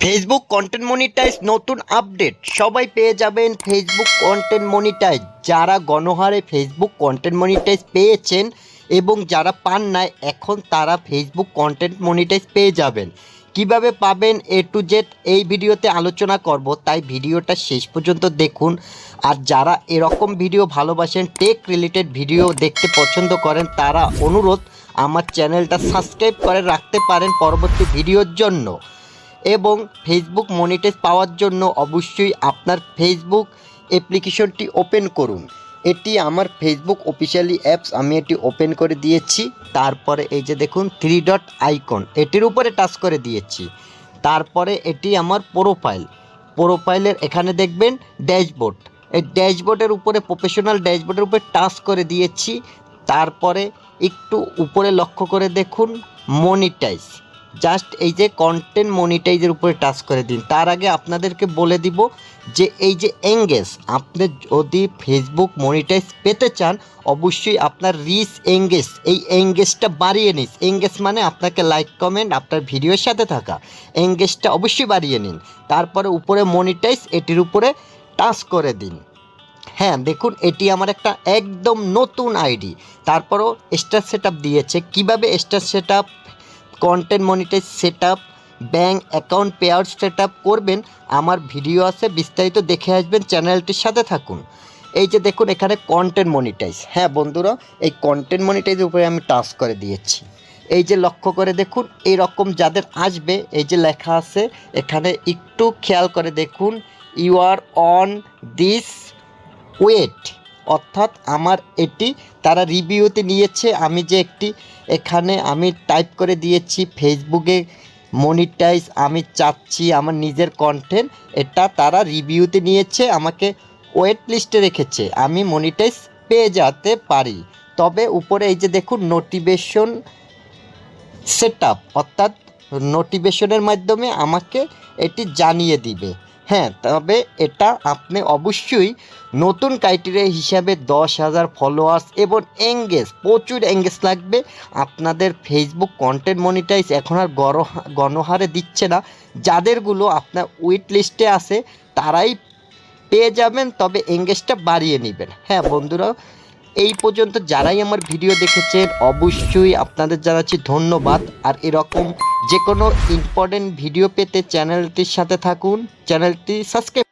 Facebook content monetize নতুন update সবাই পেয়ে যাবেন। ফেসবুক কন্টেন্ট মনিটাইজ যারা গণহারে ফেসবুক কন্টেন্ট মনিটাইজ পেয়েছেন এবং যারা পান নাই এখন তারা ফেসবুক কন্টেন্ট মনিটাইজ পেয়ে যাবেন। কিভাবে পাবেন এ টু জেড এই ভিডিওতে আলোচনা করব, তাই ভিডিওটা শেষ পর্যন্ত দেখুন। আর যারা এরকম ভিডিও ভালোবাসেন, টেক রিলেটেড ভিডিও দেখতে পছন্দ করেন, তারা অনুরোধ আমার চ্যানেলটা সাবস্ক্রাইব করে রাখতে পারেন পরবর্তী ভিডিওর জন্য। এবং ফেসবুক মনিটাইজ পাওয়ার জন্য অবশ্যই আপনার ফেসবুক অ্যাপ্লিকেশনটি ওপেন করুন। এটি আমার ফেসবুক অফিসিয়ালি অ্যাপস, আমি এটি ওপেন করে দিয়েছি। তারপরে এই যে দেখুন 3 ডট আইকন, এটির উপরে টাচ করে দিয়েছি। তারপরে এটি আমার প্রোফাইলের এখানে দেখবেন ড্যাশবোর্ড, এই ড্যাশবোর্ডের উপরে প্রফেশনাল ড্যাশবোর্ডের উপরে টাচ করে দিয়েছি। তারপরে একটু উপরে লক্ষ্য করে দেখুন মনিটাইজ, জাস্ট এই যে কন্টেন্ট মনিটাইজের উপরে টাচ করে দিন। তার আগে আপনাদেরকে বলে দিব যে এই যে এঙ্গেজ, আপনি যদি ফেসবুক মনিটাইজ পেতে চান অবশ্যই আপনার রিচ এঙ্গেজ, এই এঙ্গেজটা বাড়িয়ে নিন। এঙ্গেজ মানে আপনাকে লাইক কমেন্ট, আপনার ভিডিওর সাথে থাকা এঙ্গেজটা অবশ্যই বাড়িয়ে নিন। তারপরে উপরে মনিটাইজ, এটির উপরে টাচ করে দিন। হ্যাঁ দেখুন, এটি আমার একটা একদম নতুন আইডি। তারপরও স্টার সেটআপ দিয়েছে। কিভাবে star setup, content monetise setup, bank account payout setup করবেন আমার ভিডিও আছে, বিস্তারিত দেখে আসবেন, চ্যানেলটির সাথে থাকুন। এই যে দেখুন এখানে কন্টেন্ট মনিটাইজ, হ্যাঁ বন্ধুরা এই কন্টেন্ট মনিটাইজের উপরে আমি টাচ করে দিয়েছি। এই যে লক্ষ্য করে দেখুন এইরকম যাদের আসবে, এই যে লেখা আছে এখানে একটু খেয়াল করে দেখুন, you are on this weight, অর্থাৎ আমার এটি তারা রিভিউতে নিয়েছে। আমি যে একটি এখানে আমি টাইপ করে দিয়েছি ফেসবুকে মনিটাইজ আমি চাচ্ছি আমার নিজের কন্টেন্ট, এটা তারা রিভিউতে নিয়েছে, আমাকে ওয়েট লিস্টে রেখেছে, আমি মনিটাইজ পেয়ে যেতে পারি। তবে উপরে এই যে দেখুন নোটিফিকেশন সেটআপ, অর্থাৎ নোটিফিকেশনের মাধ্যমে আমাকে এটি জানিয়ে দিবে। হ্যাঁ, তবে এটা আপনি অবশ্যই নতুন ক্রাইটেরিয়া হিসাবে 10,000 ফলোয়ার্স এবং এঙ্গেজ, প্রচুর এঙ্গেজ লাগবে। আপনাদের ফেসবুক কন্টেন্ট মনিটাইজ এখন আর গণহারে দিচ্ছে না, যাদেরগুলো আপনার ওয়েট লিস্টে আছে তারাই পেয়ে যাবেন, তবে এঙ্গেজটা বাড়িয়ে নেবেন। হ্যাঁ বন্ধুরা, এই পর্যন্ত যারাই আমার ভিডিও দেখেছেন অবশ্যই আপনাদের জানাচ্ছি ধন্যবাদ। আর এরকম যে কোনো ইম্পর্টেন্ট ভিডিও পেতে চ্যানেলটির সাথে থাকুন, চ্যানেলটি সাবস্ক্রাইব